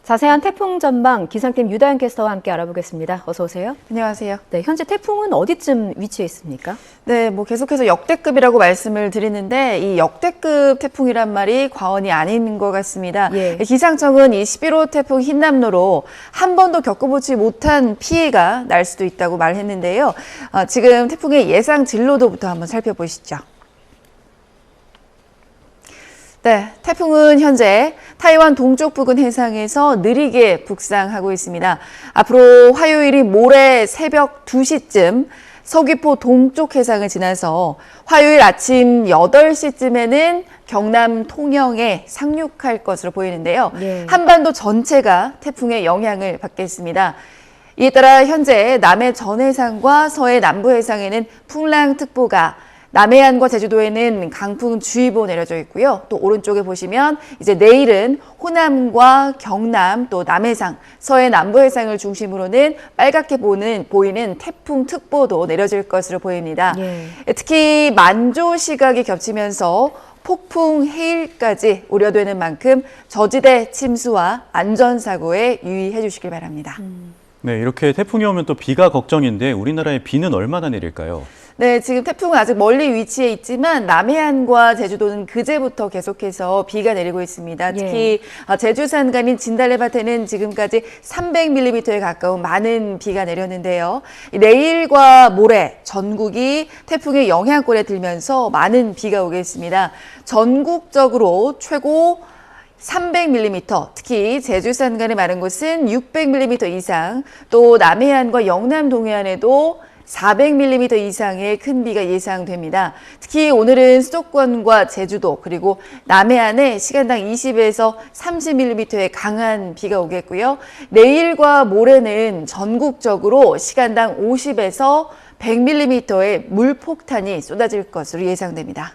자세한 태풍 전망 기상팀 유다현 캐스터와 함께 알아보겠습니다. 어서 오세요. 안녕하세요. 네, 현재 태풍은 어디쯤 위치해 있습니까? 네, 계속해서 역대급이라고 말씀을 드리는데 이 역대급 태풍이란 말이 과언이 아닌 것 같습니다. 예. 기상청은 이 11호 태풍 흰남노로 한 번도 겪어보지 못한 피해가 날 수도 있다고 말했는데요. 지금 태풍의 예상 진로도부터 한번 살펴보시죠. 네, 태풍은 현재 타이완 동쪽 부근 해상에서 느리게 북상하고 있습니다. 앞으로 화요일이 모레 새벽 2시쯤 서귀포 동쪽 해상을 지나서 화요일 아침 8시쯤에는 경남 통영에 상륙할 것으로 보이는데요. 예. 한반도 전체가 태풍의 영향을 받겠습니다. 이에 따라 현재 남해 전해상과 서해 남부해상에는 풍랑특보가, 남해안과 제주도에는 강풍주의보 내려져 있고요. 또 오른쪽에 보시면 이제 내일은 호남과 경남, 또 남해상, 서해 남부해상을 중심으로는 빨갛게 보이는 태풍특보도 내려질 것으로 보입니다. 예. 특히 만조 시각이 겹치면서 폭풍, 해일까지 우려되는 만큼 저지대 침수와 안전사고에 유의해 주시길 바랍니다. 네, 이렇게 태풍이 오면 또 비가 걱정인데 우리나라에 비는 얼마나 내릴까요? 네, 지금 태풍은 아직 멀리 위치해 있지만 남해안과 제주도는 그제부터 계속해서 비가 내리고 있습니다. 특히 제주 산간인 진달래밭에는 지금까지 300mm에 가까운 많은 비가 내렸는데요. 내일과 모레 전국이 태풍의 영향권에 들면서 많은 비가 오겠습니다. 전국적으로 최고 300mm, 특히 제주 산간에 많은 곳은 600mm 이상, 또 남해안과 영남 동해안에도 400mm 이상의 큰 비가 예상됩니다. 특히 오늘은 수도권과 제주도 그리고 남해안에 시간당 20에서 30mm의 강한 비가 오겠고요. 내일과 모레는 전국적으로 시간당 50에서 100mm의 물폭탄이 쏟아질 것으로 예상됩니다.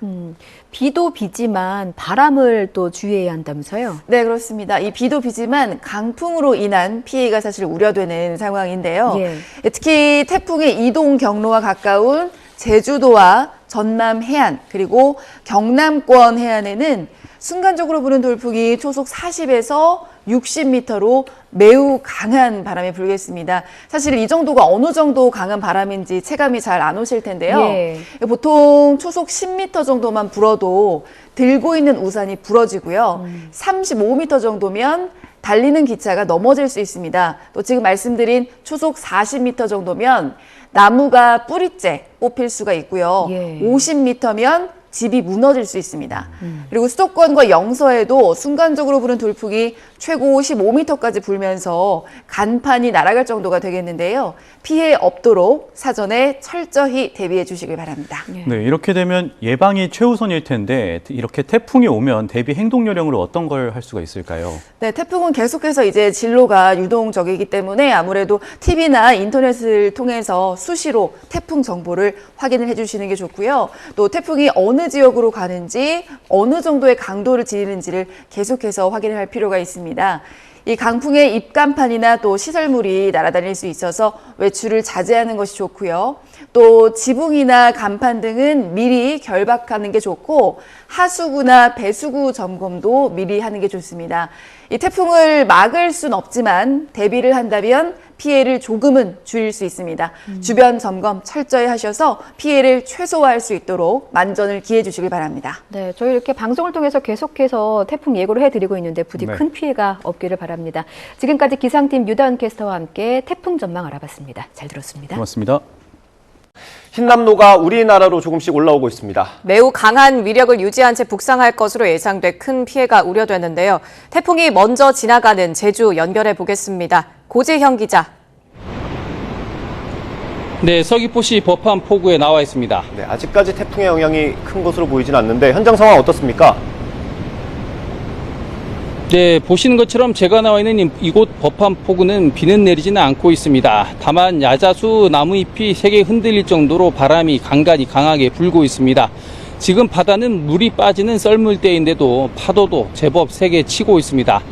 비도 비지만 바람을 또 주의해야 한다면서요? 네, 그렇습니다. 이 비도 비지만 강풍으로 인한 피해가 사실 우려되는 상황인데요. 예. 특히 태풍의 이동 경로와 가까운 제주도와 전남 해안 그리고 경남권 해안에는 순간적으로 부는 돌풍이 초속 40에서 60m로 매우 강한 바람이 불겠습니다. 사실 이 정도가 어느 정도 강한 바람인지 체감이 잘 안 오실 텐데요. 예. 보통 초속 10m 정도만 불어도 들고 있는 우산이 부러지고요. 35m 정도면 달리는 기차가 넘어질 수 있습니다. 또 지금 말씀드린 초속 40m 정도면 나무가 뿌리째 뽑힐 수가 있고요. 예. 50m면 집이 무너질 수 있습니다. 그리고 수도권과 영서에도 순간적으로 부는 돌풍이 최고 15m까지 불면서 간판이 날아갈 정도가 되겠는데요. 피해 없도록 사전에 철저히 대비해 주시길 바랍니다. 네, 이렇게 되면 예방이 최우선일 텐데 이렇게 태풍이 오면 대비 행동 요령으로 어떤 걸 할 수가 있을까요? 네, 태풍은 계속해서 이제 진로가 유동적이기 때문에 아무래도 TV나 인터넷을 통해서 수시로 태풍 정보를 확인을 해주시는 게 좋고요. 또 태풍이 어느 지역으로 가는지 어느 정도의 강도를 지니는지를 계속해서 확인을 할 필요가 있습니다. 이 강풍의 입간판이나 또 시설물이 날아다닐 수 있어서 외출을 자제하는 것이 좋고요. 또 지붕이나 간판 등은 미리 결박하는 게 좋고 하수구나 배수구 점검도 미리 하는 게 좋습니다. 이 태풍을 막을 순 없지만 대비를 한다면 피해를 조금은 줄일 수 있습니다. 주변 점검 철저히 하셔서 피해를 최소화할 수 있도록 만전을 기해 주시길 바랍니다. 네, 저희 이렇게 방송을 통해서 계속해서 태풍 예고를 해드리고 있는데 부디 네. 큰 피해가 없기를 바랍니다. 지금까지 기상팀 유다현 캐스터와 함께 태풍 전망 알아봤습니다. 잘 들었습니다. 고맙습니다. 흰남노가 우리나라로 조금씩 올라오고 있습니다. 매우 강한 위력을 유지한 채 북상할 것으로 예상돼 큰 피해가 우려되는데요. 태풍이 먼저 지나가는 제주 연결해 보겠습니다. 고재형 기자. 네, 서귀포시 법한포구에 나와 있습니다. 네, 아직까지 태풍의 영향이 큰 것으로 보이진 않는데 현장 상황 어떻습니까? 네, 보시는 것처럼 제가 나와 있는 이곳 법한포구는 비는 내리지는 않고 있습니다. 다만 야자수 나무잎이 세게 흔들릴 정도로 바람이 간간히 강하게 불고 있습니다. 지금 바다는 물이 빠지는 썰물대인데도 파도도 제법 세게 치고 있습니다.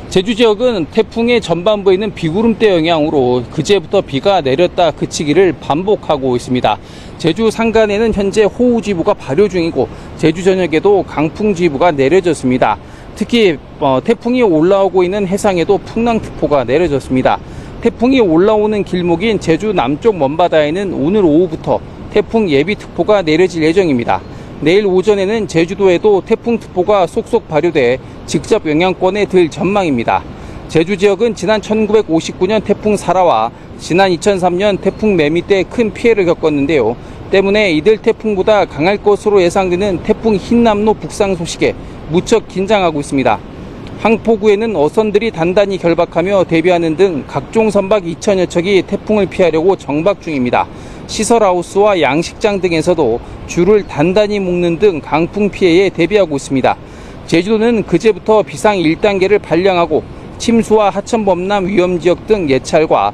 제주 지역은 태풍의 전반부에 있는 비구름대 영향으로 그제부터 비가 내렸다 그치기를 반복하고 있습니다. 제주 산간에는 현재 호우주의보가 발효 중이고 제주 전역에도 강풍주의보가 내려졌습니다. 특히 태풍이 올라오고 있는 해상에도 풍랑특보가 내려졌습니다. 태풍이 올라오는 길목인 제주 남쪽 먼바다에는 오늘 오후부터 태풍 예비특보가 내려질 예정입니다. 내일 오전에는 제주도에도 태풍특보가 속속 발효돼 직접 영향권에 들 전망입니다. 제주 지역은 지난 1959년 태풍 사라와 지난 2003년 태풍 매미 때 큰 피해를 겪었는데요. 때문에 이들 태풍보다 강할 것으로 예상되는 태풍 흰남노 북상 소식에 무척 긴장하고 있습니다. 항포구에는 어선들이 단단히 결박하며 대비하는 등 각종 선박 2천여 척이 태풍을 피하려고 정박 중입니다. 시설하우스와 양식장 등에서도 줄을 단단히 묶는 등 강풍 피해에 대비하고 있습니다. 제주도는 그제부터 비상 1단계를 발령하고 침수와 하천범람 위험지역 등 예찰과